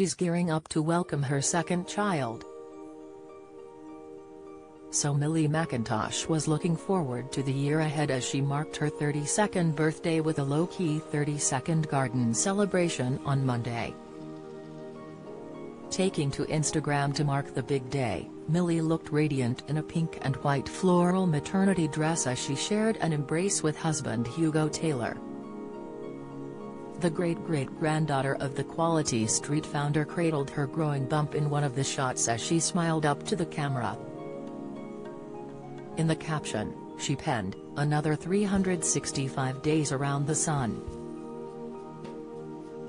she's gearing up to welcome her second child. So Millie Mackintosh was looking forward to the year ahead as she marked her 32nd birthday with a low-key 30-second garden celebration on Monday. Taking to Instagram to mark the big day, Millie looked radiant in a pink and white floral maternity dress as she shared an embrace with husband Hugo Taylor. The great-great-granddaughter of the Quality Street founder cradled her growing bump in one of the shots as she smiled up to the camera. In the caption, she penned, "Another 365 days around the sun.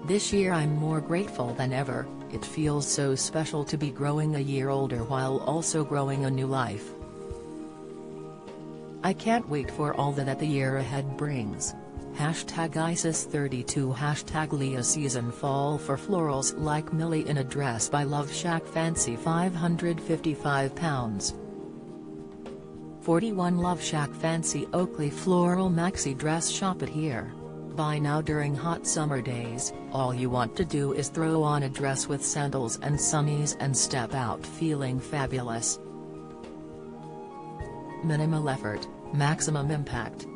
This year I'm more grateful than ever, it feels so special to be growing a year older while also growing a new life. I can't wait for all that the year ahead brings. #ISIS32 #Leah season fall for florals like Millie in a dress by Love Shack Fancy £555. 41 Love Shack Fancy Oakley Floral Maxi Dress. Shop it here. Buy now during hot summer days. All you want to do is throw on a dress with sandals and sunnies and step out feeling fabulous. Minimal effort, maximum impact.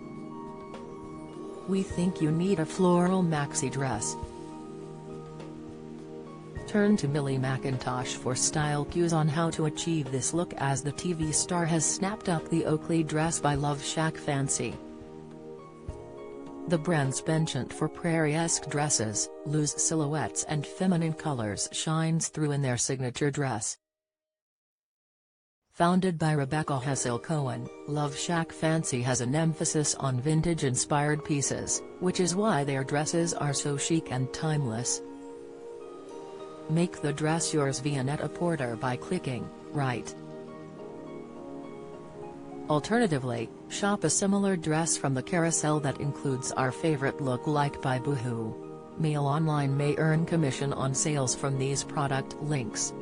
We think you need a floral maxi dress. Turn to Millie Mackintosh for style cues on how to achieve this look as the TV star has snapped up the Oakley dress by Love Shack Fancy. The brand's penchant for prairie-esque dresses, loose silhouettes and feminine colors shines through in their signature dress. Founded by Rebecca Hessel-Cohen, Love Shack Fancy has an emphasis on vintage-inspired pieces, which is why their dresses are so chic and timeless. Make the dress yours via Net-a-Porter by clicking right. Alternatively, shop a similar dress from the carousel that includes our favorite look-alike by Boohoo. Mail Online may earn commission on sales from these product links.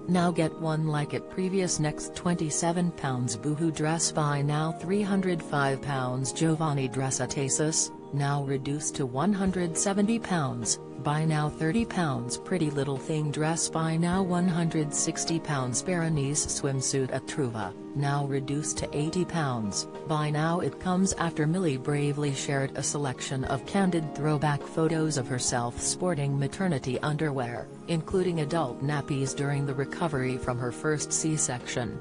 Now get one like it previous next £27 Boohoo dress buy now £305 Giovanni dress at ASOS, now reduced to £170, buy now £30 Pretty Little Thing dress buy now £160 Berenice swimsuit at Truva, now reduced to £80, buy now. It comes after Millie bravely shared a selection of candid throwback photos of herself sporting maternity underwear, including adult nappies during the recovery from her first C-section.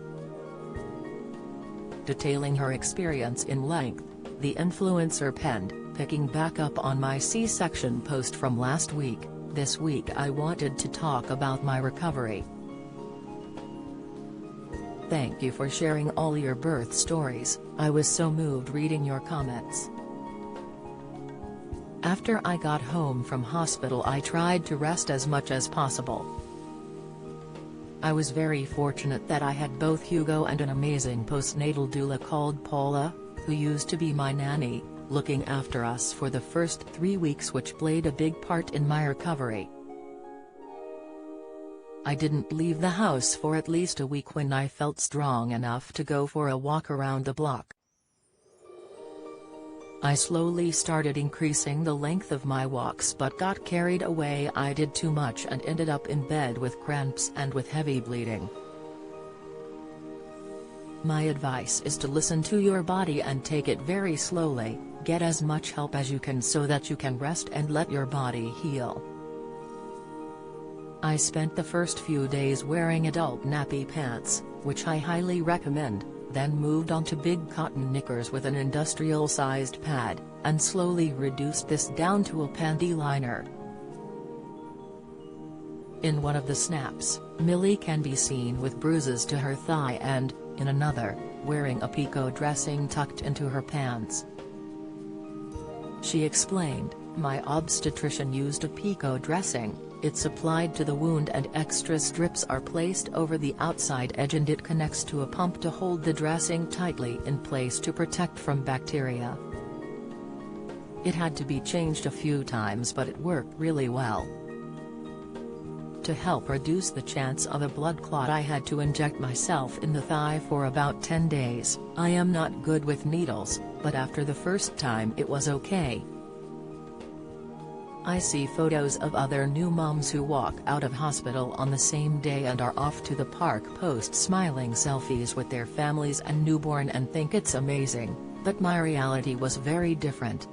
Detailing her experience in length, the influencer penned, "Picking back up on my C-section post from last week, this week I wanted to talk about my recovery. Thank you for sharing all your birth stories, I was so moved reading your comments. After I got home from hospital I tried to rest as much as possible. I was very fortunate that I had both Hugo and an amazing postnatal doula called Paula, who used to be my nanny, looking after us for the first 3 weeks, which played a big part in my recovery. I didn't leave the house for at least a week when I felt strong enough to go for a walk around the block. I slowly started increasing the length of my walks but got carried away. I did too much and ended up in bed with cramps and with heavy bleeding. My advice is to listen to your body and take it very slowly, get as much help as you can so that you can rest and let your body heal. I spent the first few days wearing adult nappy pants, which I highly recommend, then moved on to big cotton knickers with an industrial-sized pad, and slowly reduced this down to a panty liner. In one of the snaps, Millie can be seen with bruises to her thigh and, in another, wearing a picot dressing tucked into her pants. She explained, "My obstetrician used a picot dressing, it's applied to the wound and extra strips are placed over the outside edge and it connects to a pump to hold the dressing tightly in place to protect from bacteria. It had to be changed a few times but it worked really well. To help reduce the chance of a blood clot I had to inject myself in the thigh for about 10 days. I am not good with needles, but after the first time it was okay." I see photos of other new moms who walk out of hospital on the same day and are off to the park, post smiling selfies with their families and newborn, and think it's amazing, but my reality was very different.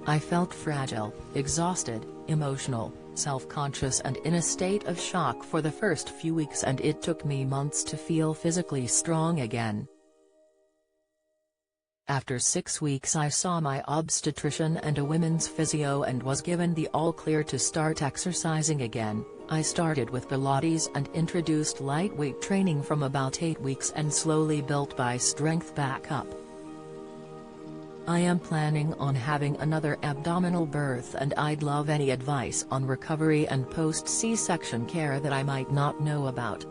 I felt fragile, exhausted, emotional, self-conscious and in a state of shock for the first few weeks, and it took me months to feel physically strong again. After 6 weeks I saw my obstetrician and a women's physio and was given the all-clear to start exercising again. I started with Pilates and introduced lightweight training from about 8 weeks and slowly built my strength back up. I am planning on having another abdominal birth, and I'd love any advice on recovery and post-C-section care that I might not know about.